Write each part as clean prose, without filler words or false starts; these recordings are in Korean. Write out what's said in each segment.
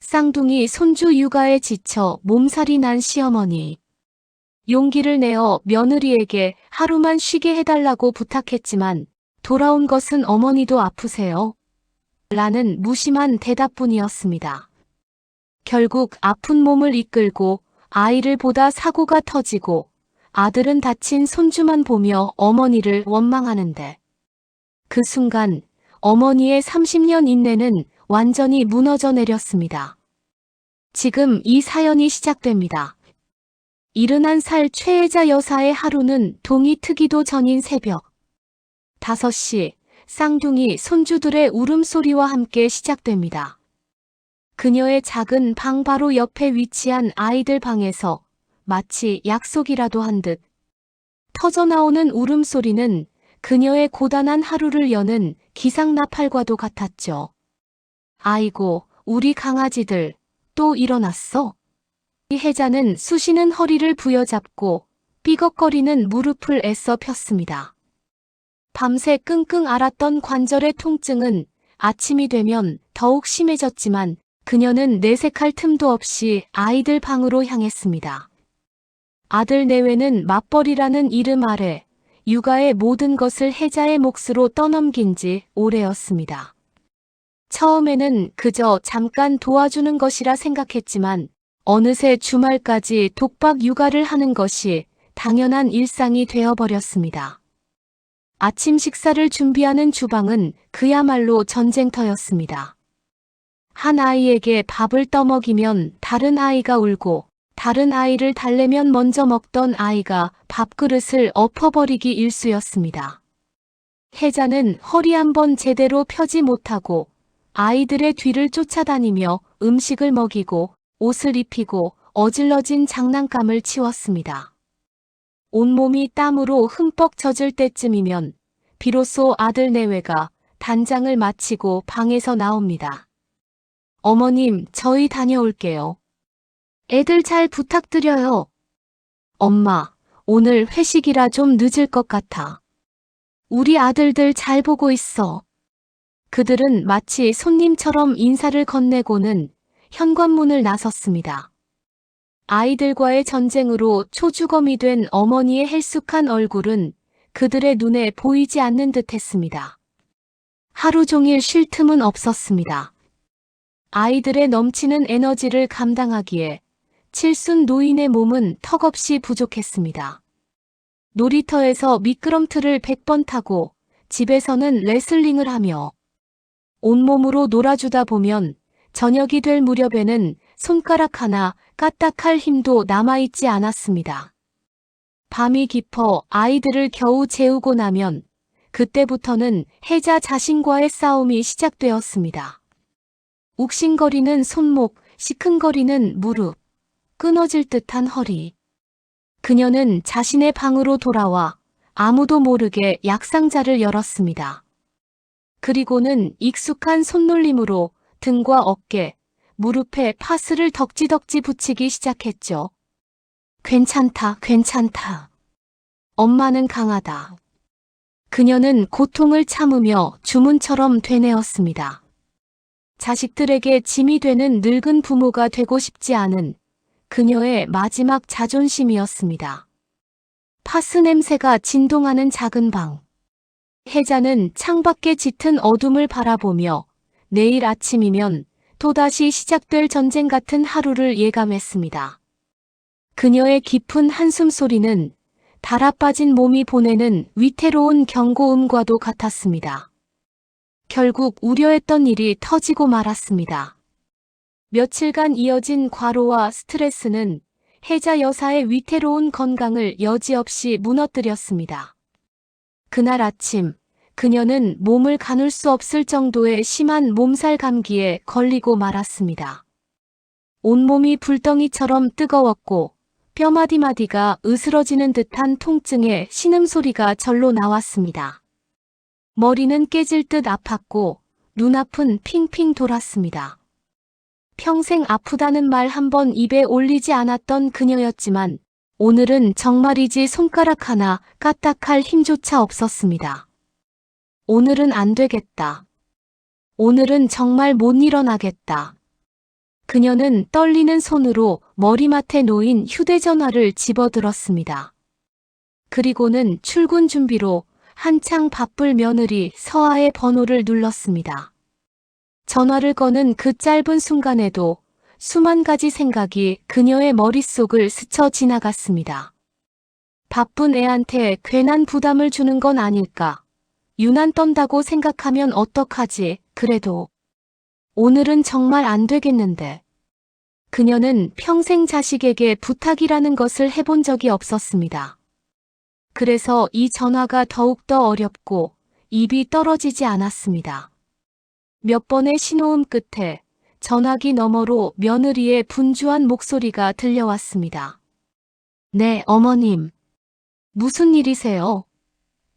쌍둥이 손주 육아에 지쳐 몸살이 난 시어머니. 용기를 내어 며느리에게 하루만 쉬게 해달라고 부탁했지만 돌아온 것은 어머니도 아프세요? 라는 무심한 대답뿐이었습니다. 결국 아픈 몸을 이끌고 아이를 보다 사고가 터지고 아들은 다친 손주만 보며 어머니를 원망하는데 그 순간 어머니의 30년 인내는 완전히 무너져 내렸습니다. 지금 이 사연이 시작됩니다. 71살 최애자 여사의 하루는 동이 트기도 전인 새벽 5시 쌍둥이 손주들의 울음소리와 함께 시작됩니다. 그녀의 작은 방 바로 옆에 위치한 아이들 방에서 마치 약속이라도 한 듯 터져나오는 울음소리는 그녀의 고단한 하루를 여는 기상나팔과도 같았죠. 아이고, 우리 강아지들 또 일어났어? 이 혜자는 쑤시는 허리를 부여잡고 삐걱거리는 무릎을 애써 폈습니다. 밤새 끙끙 앓았던 관절의 통증은 아침이 되면 더욱 심해졌지만 그녀는 내색할 틈도 없이 아이들 방으로 향했습니다. 아들 내외는 맞벌이라는 이름 아래 육아의 모든 것을 혜자의 몫으로 떠넘긴 지 오래였습니다. 처음에는 그저 잠깐 도와주는 것이라 생각했지만 어느새 주말까지 독박 육아를 하는 것이 당연한 일상이 되어버렸습니다. 아침 식사를 준비하는 주방은 그야말로 전쟁터였습니다. 한 아이에게 밥을 떠먹이면 다른 아이가 울고 다른 아이를 달래면 먼저 먹던 아이가 밥그릇을 엎어버리기 일쑤였습니다. 혜자는 허리 한번 제대로 펴지 못하고 아이들의 뒤를 쫓아다니며 음식을 먹이고 옷을 입히고 어질러진 장난감을 치웠습니다. 온몸이 땀으로 흠뻑 젖을 때쯤이면 비로소 아들 내외가 단장을 마치고 방에서 나옵니다. 어머님, 저희 다녀올게요. 애들 잘 부탁드려요. 엄마, 오늘 회식이라 좀 늦을 것 같아. 우리 아들들 잘 보고 있어. 그들은 마치 손님처럼 인사를 건네고는 현관문을 나섰습니다. 아이들과의 전쟁으로 초주검이 된 어머니의 헬쑥한 얼굴은 그들의 눈에 보이지 않는 듯했습니다. 하루 종일 쉴 틈은 없었습니다. 아이들의 넘치는 에너지를 감당하기에 칠순 노인의 몸은 턱없이 부족했습니다. 놀이터에서 미끄럼틀을 100번 타고 집에서는 레슬링을 하며 온몸으로 놀아주다 보면 저녁이 될 무렵에는 손가락 하나 까딱할 힘도 남아있지 않았습니다. 밤이 깊어 아이들을 겨우 재우고 나면 그때부터는 혜자 자신과의 싸움이 시작되었습니다. 욱신거리는 손목, 시큰거리는 무릎, 끊어질 듯한 허리. 그녀는 자신의 방으로 돌아와 아무도 모르게 약상자를 열었습니다. 그리고는 익숙한 손놀림으로 등과 어깨, 무릎에 파스를 덕지덕지 붙이기 시작했죠. 괜찮다, 괜찮다. 엄마는 강하다. 그녀는 고통을 참으며 주문처럼 되뇌었습니다. 자식들에게 짐이 되는 늙은 부모가 되고 싶지 않은 그녀의 마지막 자존심이었습니다. 파스 냄새가 진동하는 작은 방. 혜자는 창밖에 짙은 어둠을 바라보며 내일 아침이면 또다시 시작될 전쟁 같은 하루를 예감했습니다. 그녀의 깊은 한숨 소리는 달아빠진 몸이 보내는 위태로운 경고음과도 같았습니다. 결국 우려했던 일이 터지고 말았습니다. 며칠간 이어진 과로와 스트레스는 혜자 여사의 위태로운 건강을 여지없이 무너뜨렸습니다. 그날 아침, 그녀는 몸을 가눌 수 없을 정도의 심한 몸살 감기에 걸리고 말았습니다. 온몸이 불덩이처럼 뜨거웠고 뼈마디마디가 으스러지는 듯한 통증에 신음소리가 절로 나왔습니다. 머리는 깨질 듯 아팠고 눈앞은 핑핑 돌았습니다. 평생 아프다는 말 한 번 입에 올리지 않았던 그녀였지만 오늘은 정말이지 손가락 하나 까딱할 힘조차 없었습니다. 오늘은 안 되겠다. 오늘은 정말 못 일어나겠다. 그녀는 떨리는 손으로 머리맡에 놓인 휴대전화를 집어들었습니다. 그리고는 출근 준비로 한창 바쁠 며느리 서아의 번호를 눌렀습니다. 전화를 거는 그 짧은 순간에도 수만 가지 생각이 그녀의 머릿속을 스쳐 지나갔습니다. 바쁜 애한테 괜한 부담을 주는 건 아닐까? 유난 떤다고 생각하면 어떡하지? 그래도 오늘은 정말 안 되겠는데. 그녀는 평생 자식에게 부탁이라는 것을 해본 적이 없었습니다. 그래서 이 전화가 더욱더 어렵고 입이 떨어지지 않았습니다. 몇 번의 신호음 끝에 전화기 너머로 며느리의 분주한 목소리가 들려왔습니다. 네, 어머님. 무슨 일이세요?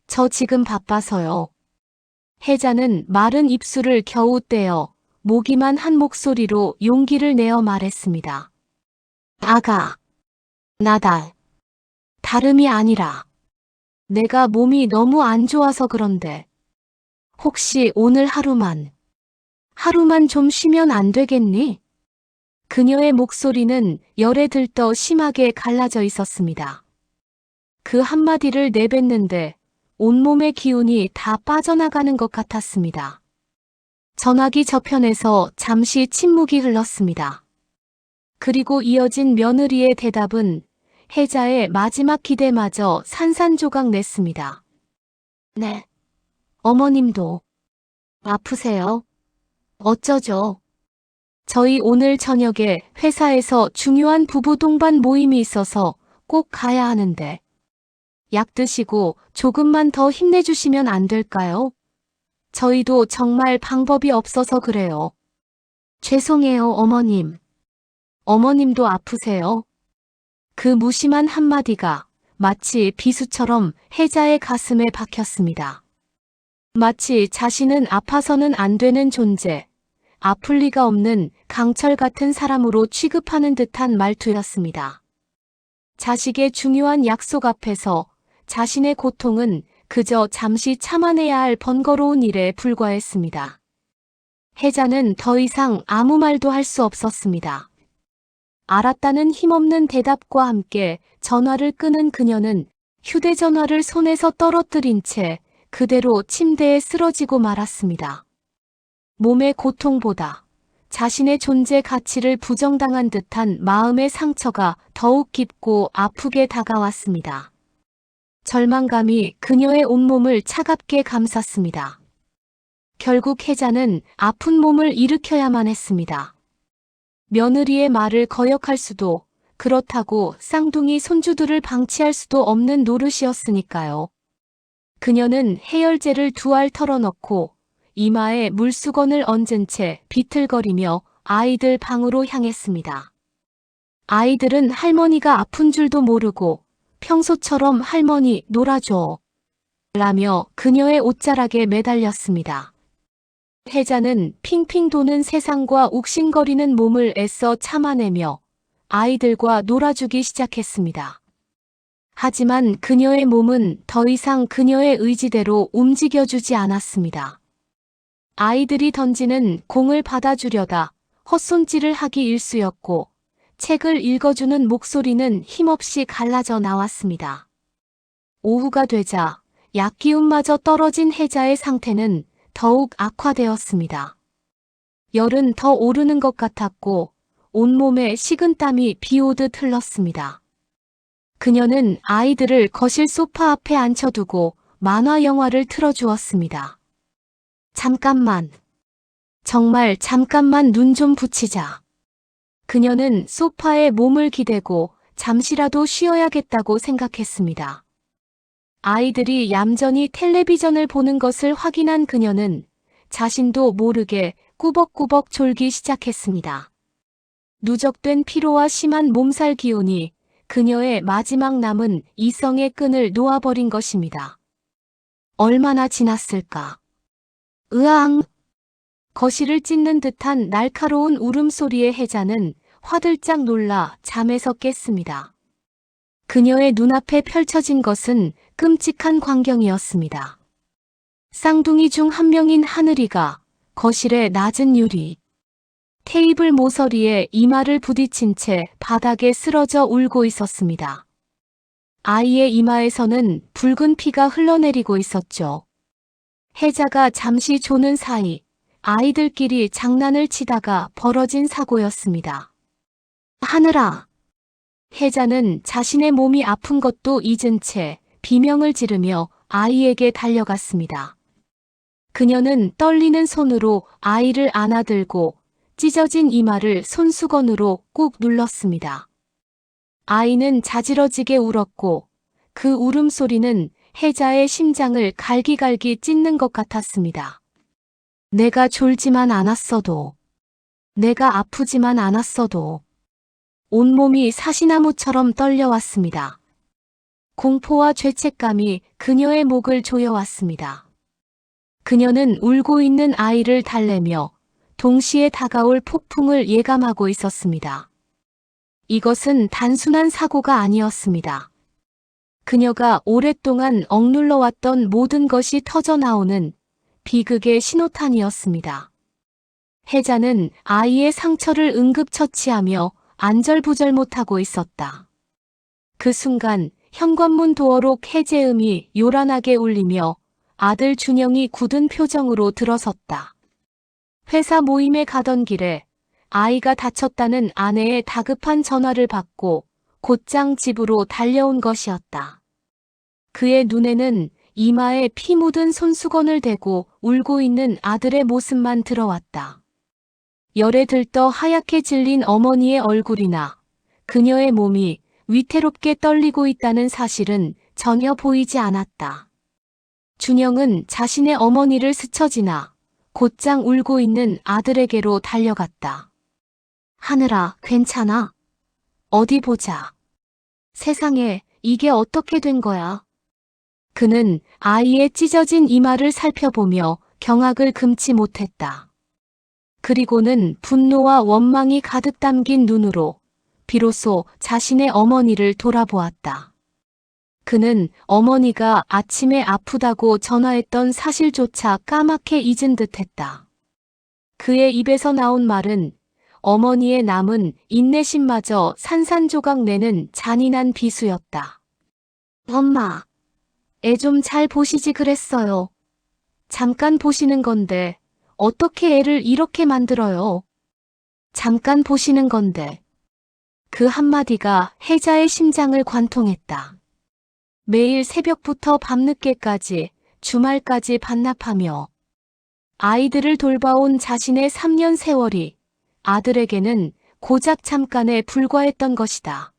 저 지금 바빠서요. 혜자는 마른 입술을 겨우 떼어 모기만 한 목소리로 용기를 내어 말했습니다. 아가, 나달. 다름이 아니라 내가 몸이 너무 안 좋아서 그런데 혹시 오늘 하루만 좀 쉬면 안 되겠니? 그녀의 목소리는 열에 들떠 심하게 갈라져 있었습니다. 그 한마디를 내뱉는데 온몸의 기운이 다 빠져나가는 것 같았습니다. 전화기 저편에서 잠시 침묵이 흘렀습니다. 그리고 이어진 며느리의 대답은 혜자의 마지막 기대마저 산산조각 냈습니다. 네. 어머님도 아프세요? 어쩌죠? 저희 오늘 저녁에 회사에서 중요한 부부 동반 모임이 있어서 꼭 가야 하는데. 약 드시고 조금만 더 힘내주시면 안 될까요? 저희도 정말 방법이 없어서 그래요. 죄송해요, 어머님. 어머님도 아프세요? 그 무심한 한마디가 마치 비수처럼 혜자의 가슴에 박혔습니다. 마치 자신은 아파서는 안 되는 존재, 아플 리가 없는 강철 같은 사람으로 취급하는 듯한 말투였습니다. 자식의 중요한 약속 앞에서 자신의 고통은 그저 잠시 참아내야 할 번거로운 일에 불과했습니다. 혜자는 더 이상 아무 말도 할 수 없었습니다. 알았다는 힘없는 대답과 함께 전화를 끄는 그녀는 휴대전화를 손에서 떨어뜨린 채 그대로 침대에 쓰러지고 말았습니다. 몸의 고통보다 자신의 존재 가치를 부정당한 듯한 마음의 상처가 더욱 깊고 아프게 다가왔습니다. 절망감이 그녀의 온몸을 차갑게 감쌌습니다. 결국 혜자는 아픈 몸을 일으켜야만 했습니다. 며느리의 말을 거역할 수도, 그렇다고 쌍둥이 손주들을 방치할 수도 없는 노릇이었으니까요. 그녀는 해열제를 2알 털어넣고 이마에 물수건을 얹은 채 비틀거리며 아이들 방으로 향했습니다. 아이들은 할머니가 아픈 줄도 모르고 평소처럼 할머니 놀아줘 라며 그녀의 옷자락에 매달렸습니다. 혜자는 핑핑 도는 세상과 욱신거리는 몸을 애써 참아내며 아이들과 놀아주기 시작했습니다. 하지만 그녀의 몸은 더 이상 그녀의 의지대로 움직여주지 않았습니다. 아이들이 던지는 공을 받아주려다 헛손질을 하기 일쑤였고 책을 읽어주는 목소리는 힘없이 갈라져 나왔습니다. 오후가 되자 약기운마저 떨어진 혜자의 상태는 더욱 악화되었습니다. 열은 더 오르는 것 같았고 온몸에 식은땀이 비오듯 흘렀습니다. 그녀는 아이들을 거실 소파 앞에 앉혀두고 만화 영화를 틀어주었습니다. 잠깐만. 정말 잠깐만 눈 좀 붙이자. 그녀는 소파에 몸을 기대고 잠시라도 쉬어야겠다고 생각했습니다. 아이들이 얌전히 텔레비전을 보는 것을 확인한 그녀는 자신도 모르게 꾸벅꾸벅 졸기 시작했습니다. 누적된 피로와 심한 몸살 기운이 그녀의 마지막 남은 이성의 끈을 놓아버린 것입니다. 얼마나 지났을까? 으앙! 거실을 찢는 듯한 날카로운 울음소리에 혜자는 화들짝 놀라 잠에서 깼습니다. 그녀의 눈앞에 펼쳐진 것은 끔찍한 광경이었습니다. 쌍둥이 중 한 명인 하늘이가 거실의 낮은 유리 테이블 모서리에 이마를 부딪힌 채 바닥에 쓰러져 울고 있었습니다. 아이의 이마에서는 붉은 피가 흘러내리고 있었죠. 혜자가 잠시 조는 사이 아이들끼리 장난을 치다가 벌어진 사고였습니다. 하늘아! 혜자는 자신의 몸이 아픈 것도 잊은 채 비명을 지르며 아이에게 달려갔습니다. 그녀는 떨리는 손으로 아이를 안아들고 찢어진 이마를 손수건으로 꾹 눌렀습니다. 아이는 자지러지게 울었고 그 울음소리는 혜자의 심장을 갈기갈기 찢는 것 같았습니다. 내가 졸지만 않았어도, 내가 아프지만 않았어도 온몸이 사시나무처럼 떨려왔습니다. 공포와 죄책감이 그녀의 목을 조여왔습니다. 그녀는 울고 있는 아이를 달래며 동시에 다가올 폭풍을 예감하고 있었습니다. 이것은 단순한 사고가 아니었습니다. 그녀가 오랫동안 억눌러왔던 모든 것이 터져나오는 비극의 신호탄이었습니다. 혜자는 아이의 상처를 응급처치하며 안절부절 못하고 있었다. 그 순간 현관문 도어록 해제음이 요란하게 울리며 아들 준영이 굳은 표정으로 들어섰다. 회사 모임에 가던 길에 아이가 다쳤다는 아내의 다급한 전화를 받고 곧장 집으로 달려온 것이었다. 그의 눈에는 이마에 피 묻은 손수건을 대고 울고 있는 아들의 모습만 들어왔다. 열에 들떠 하얗게 질린 어머니의 얼굴이나 그녀의 몸이 위태롭게 떨리고 있다는 사실은 전혀 보이지 않았다. 준영은 자신의 어머니를 스쳐 지나 곧장 울고 있는 아들에게로 달려갔다. 하늘아, 괜찮아? 어디 보자. 세상에, 이게 어떻게 된 거야? 그는 아이의 찢어진 이마를 살펴보며 경악을 금치 못했다. 그리고는 분노와 원망이 가득 담긴 눈으로 비로소 자신의 어머니를 돌아보았다. 그는 어머니가 아침에 아프다고 전화했던 사실조차 까맣게 잊은 듯했다. 그의 입에서 나온 말은 어머니의 남은 인내심마저 산산조각 내는 잔인한 비수였다. 엄마, 애 좀 잘 보시지 그랬어요. 잠깐 보시는 건데 어떻게 애를 이렇게 만들어요? 잠깐 보시는 건데. 그 한마디가 혜자의 심장을 관통했다. 매일 새벽부터 밤늦게까지 주말까지 반납하며 아이들을 돌봐온 자신의 3년 세월이 아들에게는 고작 잠깐에 불과했던 것이다.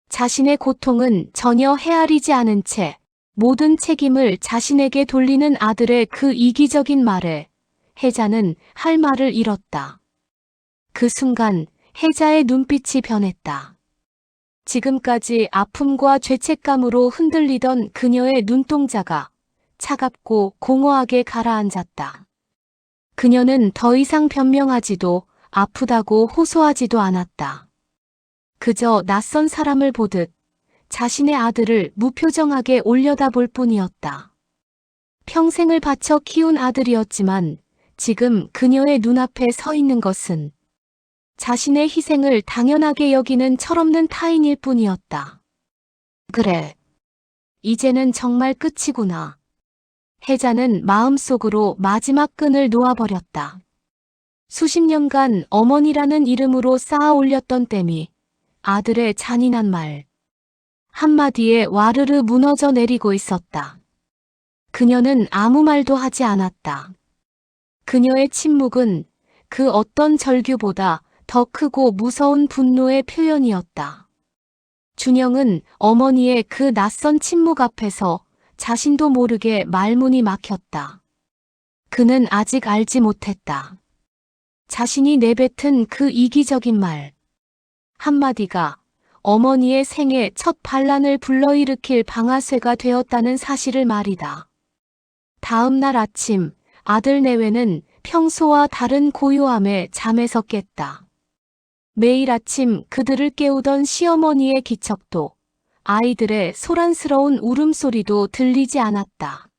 자신의 고통은 전혀 헤아리지 않은 채 모든 책임을 자신에게 돌리는 아들의 그 이기적인 말에 혜자는 할 말을 잃었다. 그 순간 혜자의 눈빛이 변했다. 지금까지 아픔과 죄책감으로 흔들리던 그녀의 눈동자가 차갑고 공허하게 가라앉았다. 그녀는 더 이상 변명하지도 아프다고 호소하지도 않았다. 그저 낯선 사람을 보듯 자신의 아들을 무표정하게 올려다볼 뿐이었다. 평생을 바쳐 키운 아들이었지만 지금 그녀의 눈앞에 서 있는 것은 자신의 희생을 당연하게 여기는 철없는 타인일 뿐이었다. 그래. 이제는 정말 끝이구나. 혜자는 마음속으로 마지막 끈을 놓아버렸다. 수십 년간 어머니라는 이름으로 쌓아 올렸던 댐이 아들의 잔인한 말 한마디에 와르르 무너져 내리고 있었다. 그녀는 아무 말도 하지 않았다. 그녀의 침묵은 그 어떤 절규보다 더 크고 무서운 분노의 표현이었다. 준영은 어머니의 그 낯선 침묵 앞에서 자신도 모르게 말문이 막혔다. 그는 아직 알지 못했다. 자신이 내뱉은 그 이기적인 말 한마디가 어머니의 생애 첫 반란을 불러일으킬 방아쇠가 되었다는 사실을 말이다. 다음 날 아침 아들 내외는 평소와 다른 고요함에 잠에서 깼다. 매일 아침 그들을 깨우던 시어머니의 기척도 아이들의 소란스러운 울음소리도 들리지 않았다.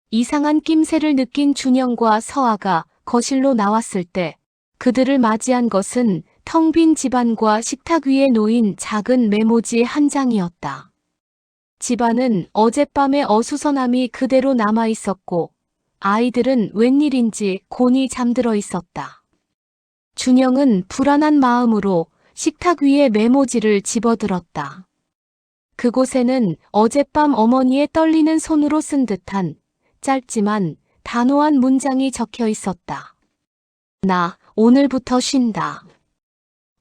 이상한 낌새를 느낀 준영과 서아가 거실로 나왔을 때 그들을 맞이한 것은 텅 빈 집안과 식탁 위에 놓인 작은 메모지 한 장이었다. 집안은 어젯밤의 어수선함이 그대로 남아 있었고 아이들은 웬일인지 곤히 잠들어 있었다. 준영은 불안한 마음으로 식탁 위에 메모지를 집어들었다. 그곳에는 어젯밤 어머니의 떨리는 손으로 쓴 듯한 짧지만 단호한 문장이 적혀 있었다. 나 오늘부터 쉰다.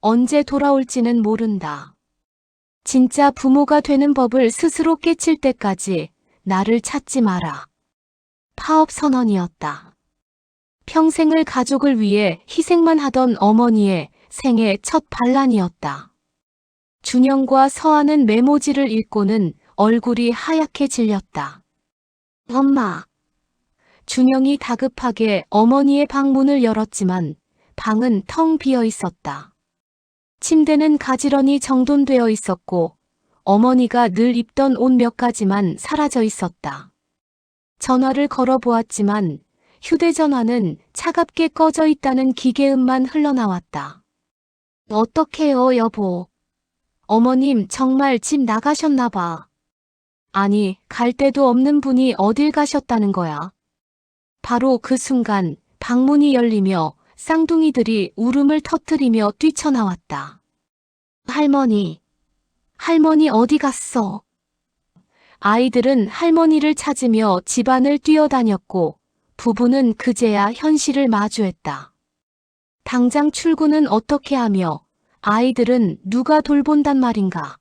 언제 돌아올지는 모른다. 진짜 부모가 되는 법을 스스로 깨칠 때까지 나를 찾지 마라. 파업 선언이었다. 평생을 가족을 위해 희생만 하던 어머니의 생애 첫 반란이었다. 준영과 서아는 메모지를 읽고는 얼굴이 하얗게 질렸다. 엄마. 준영이 다급하게 어머니의 방문을 열었지만 방은 텅 비어 있었다. 침대는 가지런히 정돈되어 있었고 어머니가 늘 입던 옷 몇 가지만 사라져 있었다. 전화를 걸어보았지만 휴대전화는 차갑게 꺼져 있다는 기계음만 흘러나왔다. 어떡해요, 여보. 어머님 정말 집 나가셨나 봐. 아니, 갈 데도 없는 분이 어딜 가셨다는 거야. 바로 그 순간 방문이 열리며 쌍둥이들이 울음을 터뜨리며 뛰쳐나왔다. 할머니, 할머니 어디 갔어? 아이들은 할머니를 찾으며 집안을 뛰어다녔고 부부는 그제야 현실을 마주했다. 당장 출근은 어떻게 하며 아이들은 누가 돌본단 말인가?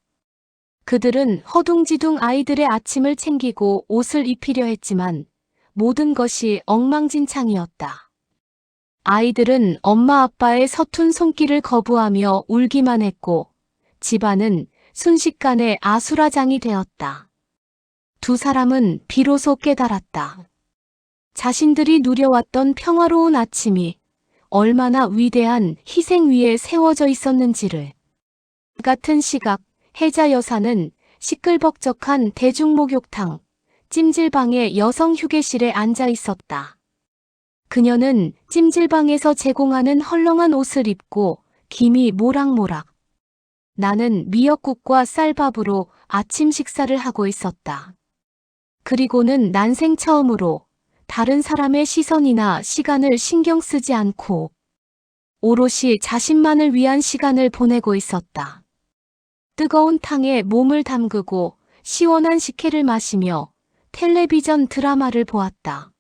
그들은 허둥지둥 아이들의 아침을 챙기고 옷을 입히려 했지만 모든 것이 엉망진창이었다. 아이들은 엄마 아빠의 서툰 손길을 거부하며 울기만 했고 집안은 순식간에 아수라장이 되었다. 두 사람은 비로소 깨달았다. 자신들이 누려왔던 평화로운 아침이 얼마나 위대한 희생 위에 세워져 있었는지를. 같은 시각 혜자 여사는 시끌벅적한 대중목욕탕, 찜질방의 여성 휴게실에 앉아 있었다. 그녀는 찜질방에서 제공하는 헐렁한 옷을 입고 김이 모락모락. 나는 미역국과 쌀밥으로 아침 식사를 하고 있었다. 그리고는 난생 처음으로 다른 사람의 시선이나 시간을 신경 쓰지 않고 오롯이 자신만을 위한 시간을 보내고 있었다. 뜨거운 탕에 몸을 담그고 시원한 식혜를 마시며 텔레비전 드라마를 보았다.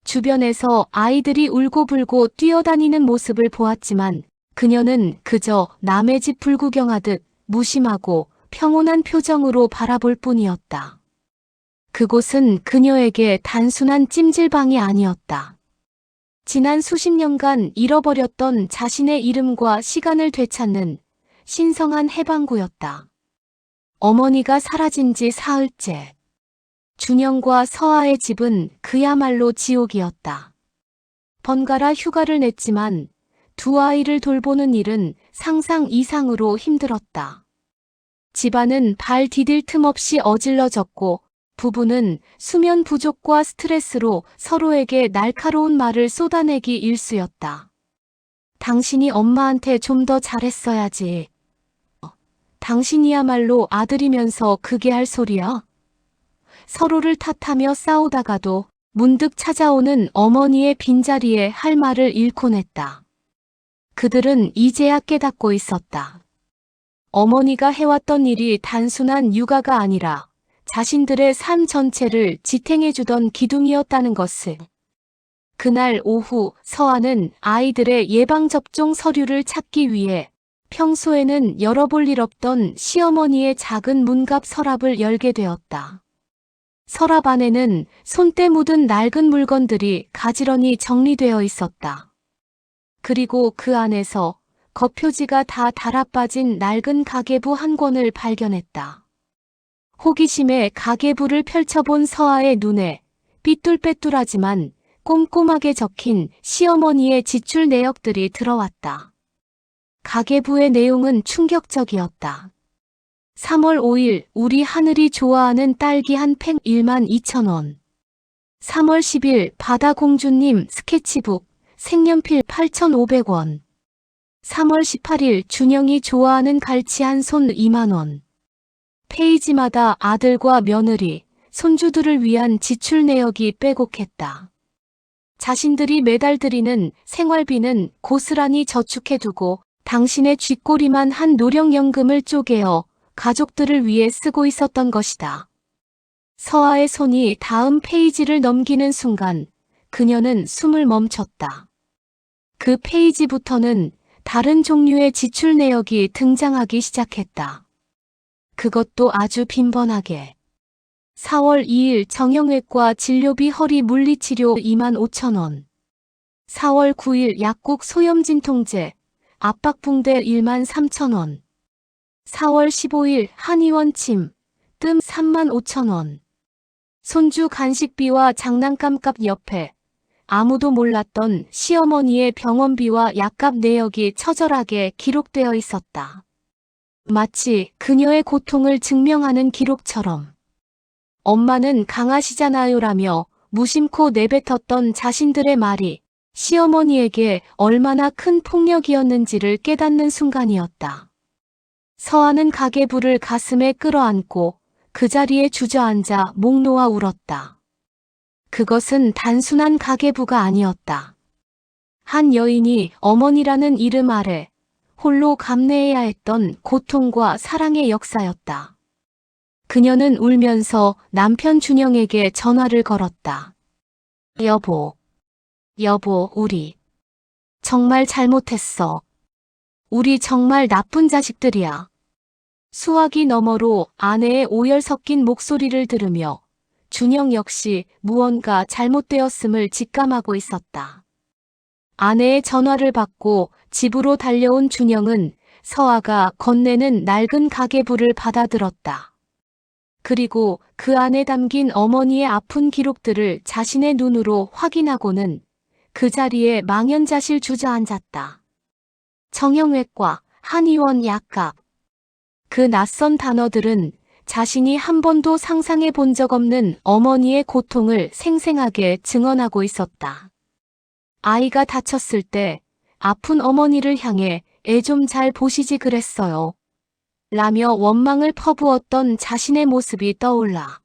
주변에서 아이들이 울고불고 뛰어다니는 모습을 보았지만 그녀는 그저 남의 집 불구경하듯 무심하고 평온한 표정으로 바라볼 뿐이었다. 그곳은 그녀에게 단순한 찜질방이 아니었다. 지난 수십 년간 잃어버렸던 자신의 이름과 시간을 되찾는 신성한 해방구였다. 어머니가 사라진 지 사흘째. 준영과 서아의 집은 그야말로 지옥이었다. 번갈아 휴가를 냈지만 두 아이를 돌보는 일은 상상 이상으로 힘들었다. 집안은 발 디딜 틈 없이 어질러졌고 부부는 수면 부족과 스트레스로 서로에게 날카로운 말을 쏟아내기 일쑤였다. 당신이 엄마한테 좀 더 잘했어야지. 당신이야말로 아들이면서 그게 할 소리야? 서로를 탓하며 싸우다가도 문득 찾아오는 어머니의 빈자리에 할 말을 잃곤 했다. 그들은 이제야 깨닫고 있었다. 어머니가 해왔던 일이 단순한 육아가 아니라 자신들의 삶 전체를 지탱해주던 기둥이었다는 것을. 그날 오후 서아는 아이들의 예방접종 서류를 찾기 위해 평소에는 열어볼 일 없던 시어머니의 작은 문갑 서랍을 열게 되었다. 서랍 안에는 손때 묻은 낡은 물건들이 가지런히 정리되어 있었다. 그리고 그 안에서 겉표지가 다 달아빠진 낡은 가계부 한 권을 발견했다. 호기심에 가계부를 펼쳐본 서아의 눈에 삐뚤빼뚤하지만 꼼꼼하게 적힌 시어머니의 지출 내역들이 들어왔다. 가계부의 내용은 충격적이었다. 3월 5일 우리 하늘이 좋아하는 딸기 한 팩 12,000원. 3월 10일 바다공주님 스케치북 색연필 8,500원. 3월 18일 준영이 좋아하는 갈치 한 손 2만 원. 페이지마다 아들과 며느리, 손주들을 위한 지출 내역이 빼곡했다. 자신들이 매달 들이는 생활비는 고스란히 저축해두고 당신의 쥐꼬리만 한 노령연금을 쪼개어 가족들을 위해 쓰고 있었던 것이다. 서아의 손이 다음 페이지를 넘기는 순간 그녀는 숨을 멈췄다. 그 페이지부터는 다른 종류의 지출 내역이 등장하기 시작했다. 그것도 아주 빈번하게. 4월 2일 정형외과 진료비 허리 물리치료 2만 5천 원. 4월 9일 약국 소염진통제, 압박붕대 1만 3천 원. 4월 15일 한의원 침, 뜸 3만 5천 원. 손주 간식비와 장난감값 옆에 아무도 몰랐던 시어머니의 병원비와 약값 내역이 처절하게 기록되어 있었다. 마치 그녀의 고통을 증명하는 기록처럼. 엄마는 강하시잖아요라며 무심코 내뱉었던 자신들의 말이 시어머니에게 얼마나 큰 폭력이었는지를 깨닫는 순간이었다. 서아는 가계부를 가슴에 끌어안고 그 자리에 주저앉아 목 놓아 울었다. 그것은 단순한 가계부가 아니었다. 한 여인이 어머니라는 이름 아래 홀로 감내해야 했던 고통과 사랑의 역사였다. 그녀는 울면서 남편 준영에게 전화를 걸었다. 여보, 우리 정말 잘못했어. 우리 정말 나쁜 자식들이야. 수화기 너머로 아내의 오열 섞인 목소리를 들으며 준영 역시 무언가 잘못되었음을 직감하고 있었다. 아내의 전화를 받고 집으로 달려온 준영은 서아가 건네는 낡은 가계부를 받아들었다. 그리고 그 안에 담긴 어머니의 아픈 기록들을 자신의 눈으로 확인하고는 그 자리에 망연자실 주저앉았다. 정형외과, 한의원 약값. 그 낯선 단어들은 자신이 한 번도 상상해 본 적 없는 어머니의 고통을 생생하게 증언하고 있었다. 아이가 다쳤을 때 아픈 어머니를 향해 애 좀 잘 보시지 그랬어요. 라며 원망을 퍼부었던 자신의 모습이 떠올라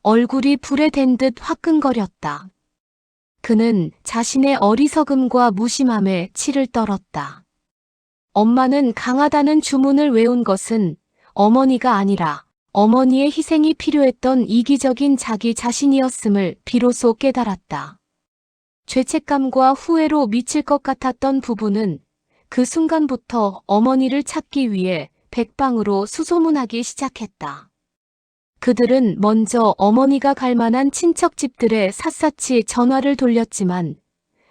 얼굴이 불에 댄 듯 화끈거렸다. 그는 자신의 어리석음과 무심함에 치를 떨었다. 엄마는 강하다는 주문을 외운 것은 어머니가 아니라 어머니의 희생이 필요했던 이기적인 자기 자신이었음을 비로소 깨달았다. 죄책감과 후회로 미칠 것 같았던 부부는 그 순간부터 어머니를 찾기 위해 백방으로 수소문하기 시작했다. 그들은 먼저 어머니가 갈 만한 친척집들에 샅샅이 전화를 돌렸지만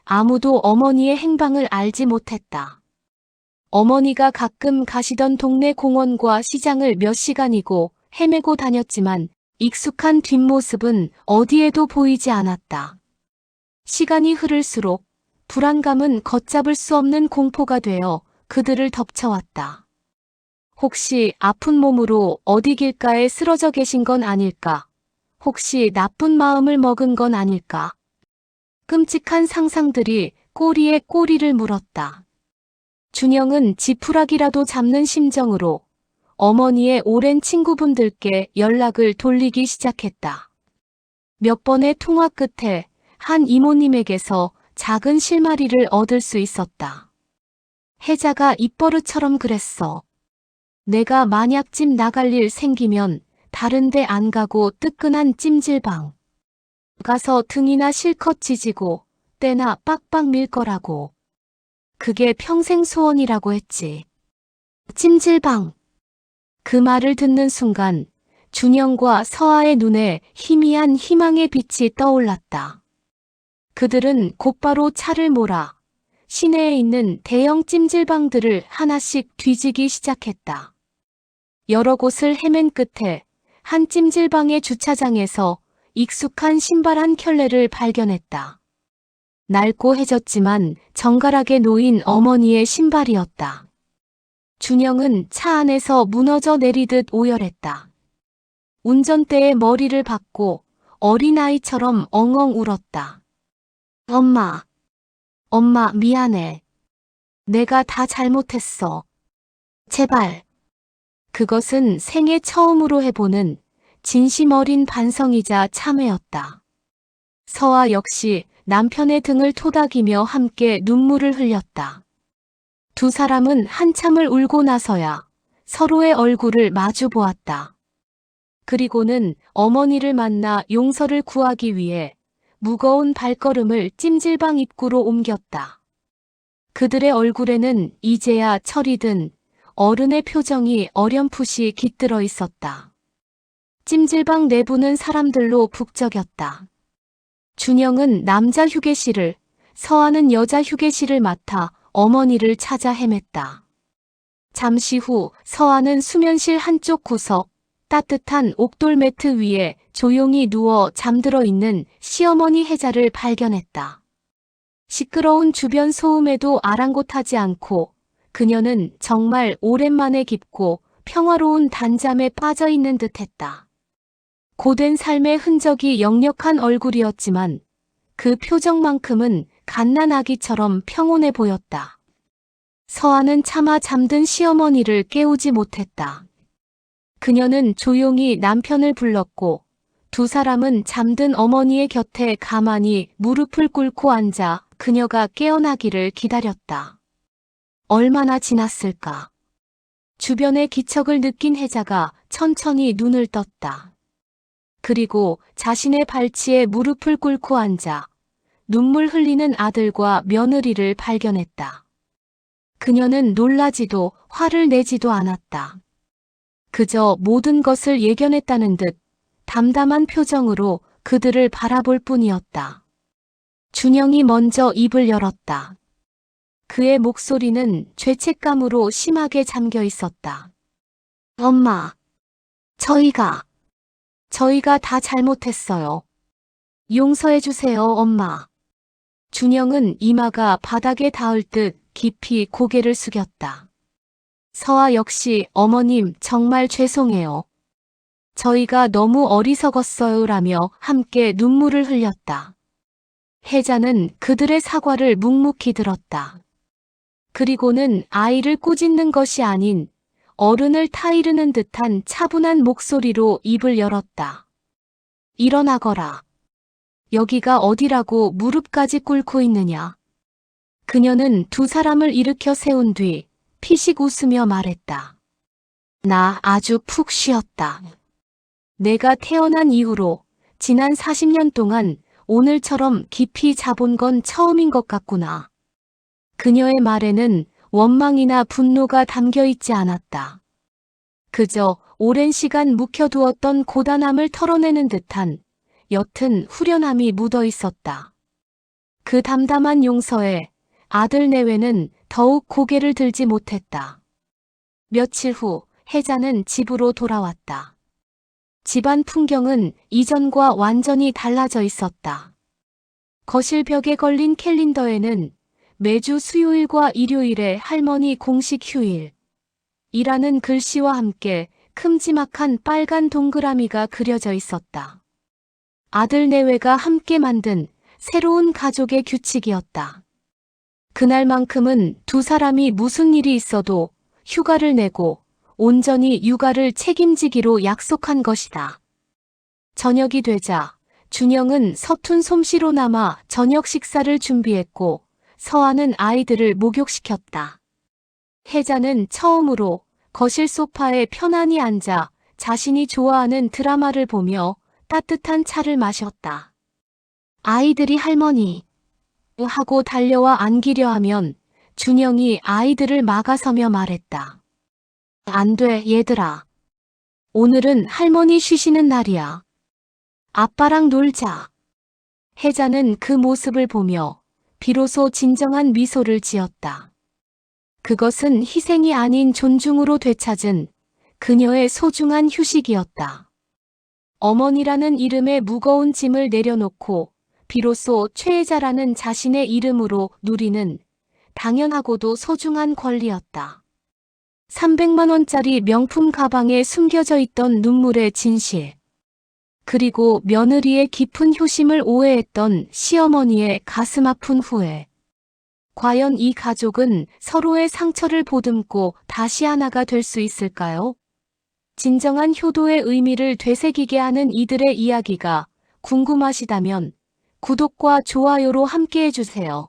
아무도 어머니의 행방을 알지 못했다. 어머니가 가끔 가시던 동네 공원과 시장을 몇 시간이고 헤매고 다녔지만 익숙한 뒷모습은 어디에도 보이지 않았다. 시간이 흐를수록 불안감은 걷잡을 수 없는 공포가 되어 그들을 덮쳐왔다. 혹시 아픈 몸으로 어디 길가에 쓰러져 계신 건 아닐까? 혹시 나쁜 마음을 먹은 건 아닐까? 끔찍한 상상들이 꼬리에 꼬리를 물었다. 준영은 지푸라기라도 잡는 심정으로 어머니의 오랜 친구분들께 연락을 돌리기 시작했다. 몇 번의 통화 끝에 한 이모님에게서 작은 실마리를 얻을 수 있었다. 혜자가 입버릇처럼 그랬어. 내가 만약 집 나갈 일 생기면 다른 데 안 가고 뜨끈한 찜질방 가서 등이나 실컷 지지고 때나 빡빡 밀 거라고. 그게 평생 소원이라고 했지. 찜질방. 그 말을 듣는 순간 준영과 서아의 눈에 희미한 희망의 빛이 떠올랐다. 그들은 곧바로 차를 몰아 시내에 있는 대형 찜질방들을 하나씩 뒤지기 시작했다. 여러 곳을 헤맨 끝에 한 찜질방의 주차장에서 익숙한 신발 한 켤레를 발견했다. 낡고 해졌지만 정갈하게 놓인 어머니의 신발이었다. 준영은 차 안에서 무너져 내리듯 오열했다. 운전대에 머리를 박고 어린아이처럼 엉엉 울었다. 엄마 미안해. 내가 다 잘못했어. 제발. 그것은 생애 처음으로 해보는 진심 어린 반성이자 참회였다. 서아 역시 남편의 등을 토닥이며 함께 눈물을 흘렸다. 두 사람은 한참을 울고 나서야 서로의 얼굴을 마주 보았다. 그리고는 어머니를 만나 용서를 구하기 위해 무거운 발걸음을 찜질방 입구로 옮겼다. 그들의 얼굴에는 이제야 철이 든 어른의 표정이 어렴풋이 깃들어 있었다. 찜질방 내부는 사람들로 북적였다. 준영은 남자 휴게실을, 서아는 여자 휴게실을 맡아 어머니를 찾아 헤맸다. 잠시 후 서아는 수면실 한쪽 구석, 따뜻한 옥돌 매트 위에 조용히 누워 잠들어 있는 시어머니 혜자를 발견했다. 시끄러운 주변 소음에도 아랑곳하지 않고 그녀는 정말 오랜만에 깊고 평화로운 단잠에 빠져 있는 듯했다. 고된 삶의 흔적이 역력한 얼굴이었지만 그 표정만큼은 갓난아기처럼 평온해 보였다. 서아는 차마 잠든 시어머니를 깨우지 못했다. 그녀는 조용히 남편을 불렀고 두 사람은 잠든 어머니의 곁에 가만히 무릎을 꿇고 앉아 그녀가 깨어나기를 기다렸다. 얼마나 지났을까? 주변의 기척을 느낀 혜자가 천천히 눈을 떴다. 그리고 자신의 발치에 무릎을 꿇고 앉아 눈물 흘리는 아들과 며느리를 발견했다. 그녀는 놀라지도 화를 내지도 않았다. 그저 모든 것을 예견했다는 듯 담담한 표정으로 그들을 바라볼 뿐이었다. 준영이 먼저 입을 열었다. 그의 목소리는 죄책감으로 심하게 잠겨 있었다. 엄마, 저희가 다 잘못했어요. 용서해주세요, 엄마. 준영은 이마가 바닥에 닿을 듯 깊이 고개를 숙였다. 서아 역시 어머님 정말 죄송해요. 저희가 너무 어리석었어요 라며 함께 눈물을 흘렸다. 혜자는 그들의 사과를 묵묵히 들었다. 그리고는 아이를 꾸짖는 것이 아닌 어른을 타이르는 듯한 차분한 목소리로 입을 열었다. 일어나거라. 여기가 어디라고 무릎까지 꿇고 있느냐. 그녀는 두 사람을 일으켜 세운 뒤 피식 웃으며 말했다. 나 아주 푹 쉬었다. 내가 태어난 이후로 지난 40년 동안 오늘처럼 깊이 자본 건 처음인 것 같구나. 그녀의 말에는 원망이나 분노가 담겨 있지 않았다. 그저 오랜 시간 묵혀두었던 고단함을 털어내는 듯한 옅은 후련함이 묻어 있었다. 그 담담한 용서에 아들 내외는 더욱 고개를 들지 못했다. 며칠 후 혜자는 집으로 돌아왔다. 집안 풍경은 이전과 완전히 달라져 있었다. 거실 벽에 걸린 캘린더에는 매주 수요일과 일요일에 할머니 공식 휴일 이라는 글씨와 함께 큼지막한 빨간 동그라미가 그려져 있었다. 아들 내외가 함께 만든 새로운 가족의 규칙이었다. 그날만큼은 두 사람이 무슨 일이 있어도 휴가를 내고 온전히 육아를 책임지기로 약속한 것이다. 저녁이 되자 준영은 서툰 솜씨로나마 저녁 식사를 준비했고 서아는 아이들을 목욕시켰다. 혜자는 처음으로 거실 소파에 편안히 앉아 자신이 좋아하는 드라마를 보며 따뜻한 차를 마셨다. 아이들이 할머니 하고 달려와 안기려 하면 준영이 아이들을 막아서며 말했다. 안 돼, 얘들아. 오늘은 할머니 쉬시는 날이야. 아빠랑 놀자. 혜자는 그 모습을 보며 비로소 진정한 미소를 지었다. 그것은 희생이 아닌 존중으로 되찾은 그녀의 소중한 휴식이었다. 어머니라는 이름의 무거운 짐을 내려놓고 비로소 최혜자라는 자신의 이름으로 누리는 당연하고도 소중한 권리였다. 300만 원짜리 명품 가방에 숨겨져 있던 눈물의 진실. 그리고 며느리의 깊은 효심을 오해했던 시어머니의 가슴 아픈 후회. 과연 이 가족은 서로의 상처를 보듬고 다시 하나가 될 수 있을까요? 진정한 효도의 의미를 되새기게 하는 이들의 이야기가 궁금하시다면 구독과 좋아요로 함께 해주세요.